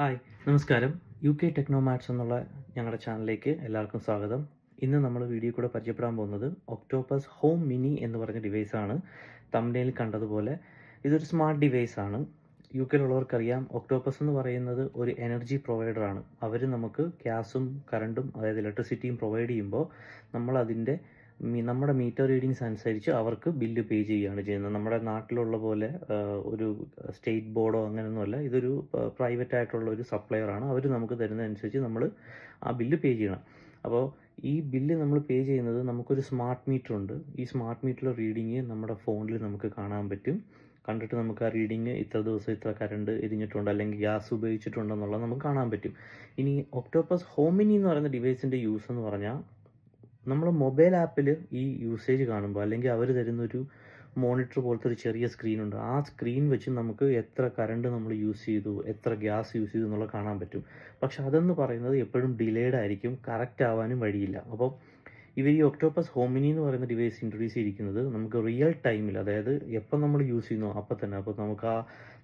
Hi, നമസ്കാരം. UK ടെക്നോമാറ്റ്സ് എന്നുള്ള ഞങ്ങളുടെ ചാനലിലേക്ക് എല്ലാവർക്കും സ്വാഗതം. ഇന്ന് നമ്മൾ വീഡിയോ കൂടെ പരിചയപ്പെടാൻ പോകുന്നത് ഒക്ടോപ്പസ് ഹോം മിനി എന്ന് പറഞ്ഞ ഡിവൈസാണ്. തംബ്നെയിലിൽ കണ്ടതുപോലെ ഇതൊരു സ്മാർട്ട് ഡിവൈസാണ്. UKയിലുള്ളവർക്കറിയാം, ഒക്ടോപ്പസ് എന്ന് പറയുന്നത് ഒരു എനർജി പ്രൊവൈഡറാണ്. അവർ നമുക്ക് ഗ്യാസും കറണ്ടും, അതായത് ഇലക്ട്രിസിറ്റിയും പ്രൊവൈഡ് ചെയ്യുമ്പോൾ നമ്മളതിൻ്റെ നമ്മുടെ മീറ്റർ റീഡിങ്സ് അനുസരിച്ച് അവർക്ക് ബില്ല് പേ ചെയ്യുകയാണ് ചെയ്യുന്നത്. നമ്മുടെ നാട്ടിലുള്ള പോലെ ഒരു സ്റ്റേറ്റ് ബോർഡോ അങ്ങനെയൊന്നുമല്ല. ഇതൊരു പ്രൈവറ്റ് ആയിട്ടുള്ള ഒരു സപ്ലയറാണ്. അവർ നമുക്ക് തരുന്നതനുസരിച്ച് നമ്മൾ ആ ബില്ല് പേ ചെയ്യണം. അപ്പോൾ ഈ ബില്ല് നമ്മൾ പേ ചെയ്യുന്നത്, നമുക്കൊരു സ്മാർട്ട് മീറ്റർ ഉണ്ട്. ഈ സ്മാർട്ട് മീറ്ററിലെ റീഡിങ് നമ്മുടെ ഫോണിൽ നമുക്ക് കാണാൻ പറ്റും. കണ്ടിട്ട് നമുക്ക് ആ റീഡിങ് ഇത്ര ദിവസം ഇത്ര കറണ്ട് എരിഞ്ഞിട്ടുണ്ട് അല്ലെങ്കിൽ ഗ്യാസ് ഉപയോഗിച്ചിട്ടുണ്ടെന്നുള്ളത് നമുക്ക് കാണാൻ പറ്റും. ഇനി ഒക്ടോപ്പസ് ഹോമിനി എന്ന് പറയുന്ന ഡിവൈസിൻ്റെ യൂസ് എന്ന് പറഞ്ഞാൽ, നമ്മൾ മൊബൈൽ ആപ്പിൽ ഈ യൂസേജ് കാണുമ്പോൾ, അല്ലെങ്കിൽ അവർ തരുന്നൊരു മോണിറ്റർ പോലത്തെ ഒരു ചെറിയ സ്ക്രീനുണ്ട്. ആ സ്ക്രീൻ വെച്ച് നമുക്ക് എത്ര കറണ്ട് നമ്മൾ യൂസ് ചെയ്തു, എത്ര ഗ്യാസ് യൂസ് ചെയ്തു എന്നുള്ളത് കാണാൻ പറ്റും. പക്ഷെ അതെന്ന് പറയുന്നത് എപ്പോഴും ഡിലേഡ് ആയിരിക്കും, കറക്റ്റ് ആവാനും വഴിയില്ല. അപ്പോൾ ഇവർ ഈ ഒക്ടോപ്പസ് ഹോമിനി എന്ന് പറയുന്ന ഡിവൈസ് ഇൻട്രൊഡ്യൂസ് ചെയ്തിരിക്കുന്നത് നമുക്ക് റിയൽ ടൈമിൽ, അതായത് എപ്പോൾ നമ്മൾ യൂസ് ചെയ്യുന്നോ അപ്പോൾ തന്നെ, അപ്പോൾ നമുക്ക്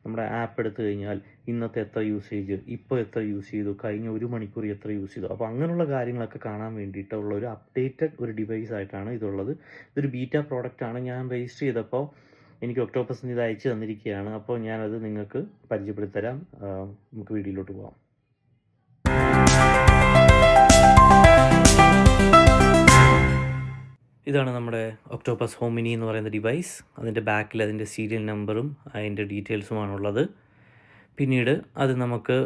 നമ്മുടെ ആപ്പ് എടുത്തു കഴിഞ്ഞാൽ ഇന്നത്തെ എത്ര യൂസേജ്, ഇപ്പോൾ എത്ര യൂസ് ചെയ്തു, കഴിഞ്ഞ ഒരു മണിക്കൂർ എത്ര യൂസ് ചെയ്തു, അപ്പോൾ അങ്ങനെയുള്ള കാര്യങ്ങളൊക്കെ കാണാൻ വേണ്ടിയിട്ടുള്ള ഒരു അപ്ഡേറ്റഡ് ഒരു ഡിവൈസ് ആയിട്ടാണ് ഇതുള്ളത്. ഇതൊരു ബീറ്റ പ്രോഡക്റ്റാണ്. ഞാൻ രജിസ്റ്റർ ചെയ്തപ്പോൾ എനിക്ക് ഒക്ടോപ്പസിന് ഇത് അയച്ചു തന്നിരിക്കുകയാണ്. അപ്പോൾ ഞാനത് നിങ്ങൾക്ക് പരിചയപ്പെടുത്തരാം. നമുക്ക് വീഡിയോയിലോട്ട് പോകാം. ഇതാണ് നമ്മുടെ ഒക്ടോപ്പസ് ഹോമിനി എന്ന് പറയുന്ന ഡിവൈസ്. അതിൻ്റെ ബാക്കിൽ അതിൻ്റെ സീരിയൽ നമ്പറും അതിൻ്റെ ഡീറ്റെയിൽസുമാണുള്ളത്. പിന്നീട് അത് നമുക്ക്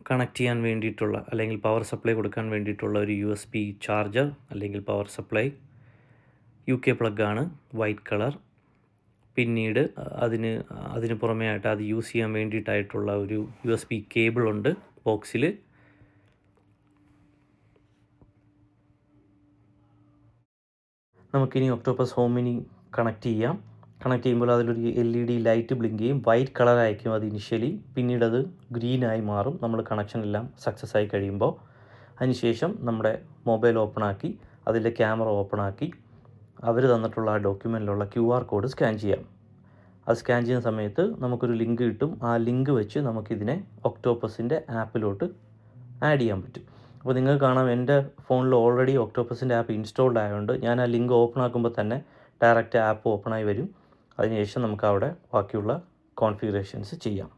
കണക്ട് ചെയ്യാൻ വേണ്ടിയിട്ടുള്ള, അല്ലെങ്കിൽ പവർ സപ്ലൈ കൊടുക്കാൻ വേണ്ടിയിട്ടുള്ള ഒരു USB ചാർജർ അല്ലെങ്കിൽ പവർ സപ്ലൈ UK പ്ലഗാണ്, വൈറ്റ് കളർ. പിന്നീട് അതിന് പുറമേ ആയിട്ട് അത് യൂസ് ചെയ്യാൻ വേണ്ടിയിട്ടായിട്ടുള്ള ഒരു USB കേബിളുണ്ട് ബോക്സിൽ. നമുക്കിനി ഒക്ടോപ്പസ് ഹോമിനി കണക്ട് ചെയ്യാം. കണക്ട് ചെയ്യുമ്പോൾ അതിലൊരു LED ലൈറ്റ് ബ്ലിങ്ക് ചെയ്യും. വൈറ്റ് കളറായിരിക്കും അത് ഇനിഷ്യലി, പിന്നീട് അത് ഗ്രീനായി മാറും നമ്മൾ കണക്ഷൻ എല്ലാം സക്സസ് ആയി കഴിയുമ്പോൾ. അതിനുശേഷം നമ്മുടെ മൊബൈൽ ഓപ്പണാക്കി അതിലെ ക്യാമറ ഓപ്പണാക്കി അവർ തന്നിട്ടുള്ള ആ ഡോക്യുമെൻറ്റിലുള്ള QR കോഡ് സ്കാൻ ചെയ്യാം. അത് സ്കാൻ ചെയ്യുന്ന സമയത്ത് നമുക്കൊരു ലിങ്ക് കിട്ടും. ആ ലിങ്ക് വെച്ച് നമുക്കിതിനെ ഒക്ടോപ്പസിൻ്റെ ആപ്പിലോട്ട് ആഡ് ചെയ്യാൻ പറ്റും. അപ്പോൾ നിങ്ങൾക്ക് കാണാം, എൻ്റെ ഫോണിൽ ഓൾറെഡി ഒക്ടോപ്പസിൻ്റെ ആപ്പ് ഇൻസ്റ്റാൾഡ് ആയതുകൊണ്ട് ഞാൻ ആ ലിങ്ക് ഓപ്പൺ ആക്കുമ്പോൾ തന്നെ ഡയറക്റ്റ് ആപ്പ് ഓപ്പണായി വരും. അതിനുശേഷം നമുക്ക് അവിടെ ബാക്കിയുള്ള കോൺഫിഗറേഷൻസ് ചെയ്യാം.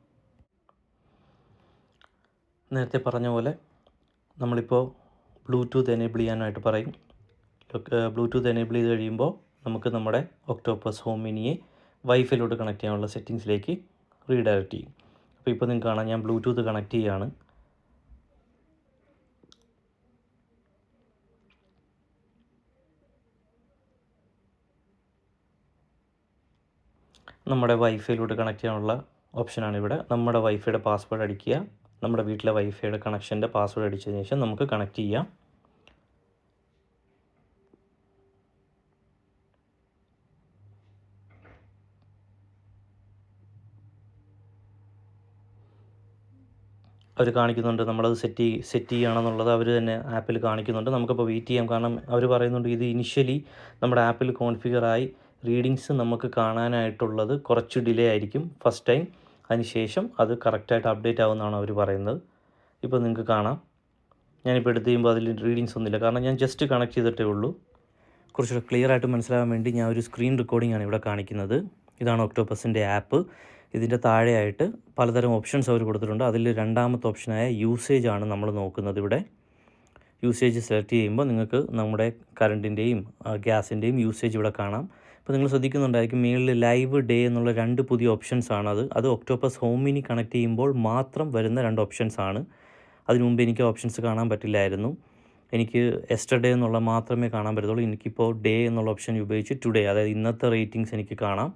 നേരത്തെ പറഞ്ഞ പോലെ നമ്മളിപ്പോൾ ബ്ലൂടൂത്ത് എനേബിൾ ചെയ്യാനായിട്ട് പറയും. ബ്ലൂടൂത്ത് എനേബിൾ ചെയ്ത് കഴിയുമ്പോൾ നമുക്ക് നമ്മുടെ ഒക്ടോപ്പസ് ഹോം മിനിയെ വൈഫൈയിലോട്ട് കണക്ട് ചെയ്യാനുള്ള സെറ്റിങ്സിലേക്ക് റീഡയറക്റ്റ് ചെയ്യും. അപ്പോൾ ഇപ്പോൾ നിങ്ങൾക്ക് കാണാം, ഞാൻ ബ്ലൂടൂത്ത് കണക്ട് ചെയ്യുകയാണ്. നമ്മുടെ വൈഫൈയിലൂടെ കണക്ട് ചെയ്യാനുള്ള ഓപ്ഷനാണ് ഇവിടെ. നമ്മുടെ വൈഫൈയുടെ പാസ്വേഡ് അടിക്കുക. നമ്മുടെ വീട്ടിലെ വൈഫൈയുടെ കണക്ഷൻ്റെ പാസ്വേഡ് അടിച്ചതിന് ശേഷം നമുക്ക് കണക്ട് ചെയ്യാം. അവർ കാണിക്കുന്നുണ്ട്, നമ്മളത് സെറ്റ് ചെയ്യണമെന്നുള്ളത് അവർ തന്നെ ആപ്പിൽ കാണിക്കുന്നുണ്ട്. നമുക്കപ്പോൾ വെയിറ്റ് ചെയ്യാം. കാരണം അവർ പറയുന്നുണ്ട് ഇത് ഇനിഷ്യലി നമ്മുടെ ആപ്പിൽ കോൺഫിഗറായി റീഡിങ്സ് നമുക്ക് കാണാനായിട്ടുള്ളത് കുറച്ച് ഡിലേ ആയിരിക്കും ഫസ്റ്റ് ടൈം. അതിനുശേഷം അത് കറക്റ്റായിട്ട് അപ്ഡേറ്റ് ആവുമെന്നാണ് അവർ പറയുന്നത്. ഇപ്പോൾ നിങ്ങൾക്ക് കാണാം, ഞാനിപ്പോൾ എടുത്ത് ചെയ്യുമ്പോൾ അതിൽ റീഡിങ്സ് ഒന്നുമില്ല. കാരണം ഞാൻ ജസ്റ്റ് കണക്ട് ചെയ്തിട്ടേ ഉള്ളൂ. കുറച്ചുകൂടെ ക്ലിയർ ആയിട്ട് മനസ്സിലാകാൻ വേണ്ടി ഞാൻ ഒരു സ്ക്രീൻ റെക്കോർഡിംഗ് ആണ് ഇവിടെ കാണിക്കുന്നത്. ഇതാണ് ഒക്ടോപ്പസിൻ്റെ ആപ്പ്. ഇതിൻ്റെ താഴെയായിട്ട് പലതരം ഓപ്ഷൻസ് അവർ കൊടുത്തിട്ടുണ്ട്. അതിൽ രണ്ടാമത്തെ ഓപ്ഷനായ യൂസേജ് ആണ് നമ്മൾ നോക്കുന്നത്. ഇവിടെ യൂസേജ് സെലക്ട് ചെയ്യുമ്പോൾ നിങ്ങൾക്ക് നമ്മുടെ കറണ്ടിൻ്റെയും ഗ്യാസിൻ്റെയും യൂസേജ് ഇവിടെ കാണാം. അപ്പോൾ നിങ്ങൾ ശ്രദ്ധിക്കുന്നുണ്ടായിരിക്കും, മേളിൽ ലൈവ്, ഡേ എന്നുള്ള രണ്ട് പുതിയ ഓപ്ഷൻസ് ആണ്. അത് ഒക്ടോപ്പസ് ഹോമിനി കണക്ട് ചെയ്യുമ്പോൾ മാത്രം വരുന്ന രണ്ട് ഓപ്ഷൻസ് ആണ്. അതിനു മുമ്പ് എനിക്ക് ഓപ്ഷൻസ് കാണാൻ പറ്റില്ലായിരുന്നു. എനിക്ക് എസ്റ്റർഡേ എന്നുള്ള മാത്രമേ കാണാൻ പറ്റത്തുള്ളൂ. എനിക്കിപ്പോൾ ഡേ എന്നുള്ള ഓപ്ഷൻ ഉപയോഗിച്ച് ടുഡേ, അതായത് ഇന്നത്തെ റേറ്റിങ്സ് എനിക്ക് കാണാം.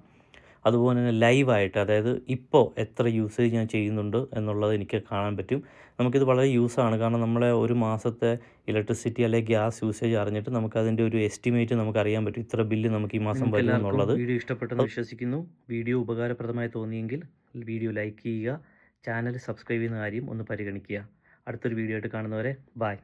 അതുപോലെ തന്നെ ലൈവായിട്ട്, അതായത് ഇപ്പോൾ എത്ര യൂസേജ് ഞാൻ ചെയ്യുന്നുണ്ട് എന്നുള്ളത് എനിക്ക് കാണാൻ പറ്റും. നമുക്കിത് വളരെ യൂസാണ്. കാരണം നമ്മളെ ഒരു മാസത്തെ ഇലക്ട്രിസിറ്റി അല്ലെങ്കിൽ ഗ്യാസ് യൂസേജ് അറിഞ്ഞിട്ട് നമുക്കതിൻ്റെ ഒരു എസ്റ്റിമേറ്റ് നമുക്കറിയാൻ പറ്റും. ഇത്ര ബില്ല് നമുക്ക് ഈ മാസം വരും എന്നുള്ളത്. വീഡിയോ ഇഷ്ടപ്പെട്ടെന്ന് വിശ്വസിക്കുന്നു. വീഡിയോ ഉപകാരപ്രദമായി തോന്നിയെങ്കിൽ വീഡിയോ ലൈക്ക് ചെയ്യുക. ചാനൽ സബ്സ്ക്രൈബ് ചെയ്യുന്ന കാര്യം ഒന്ന് പരിഗണിക്കുക. അടുത്തൊരു വീഡിയോ ആയിട്ട് കാണുന്നവരെ ബൈ.